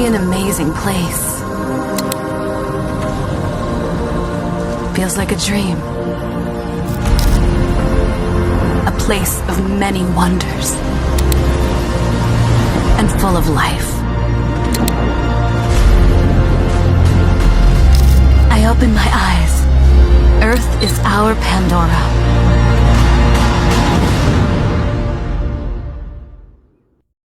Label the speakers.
Speaker 1: be an amazing place. Feels like a dream. A place of many wonders. And full of life. I open my eyes. Earth is our Pandora.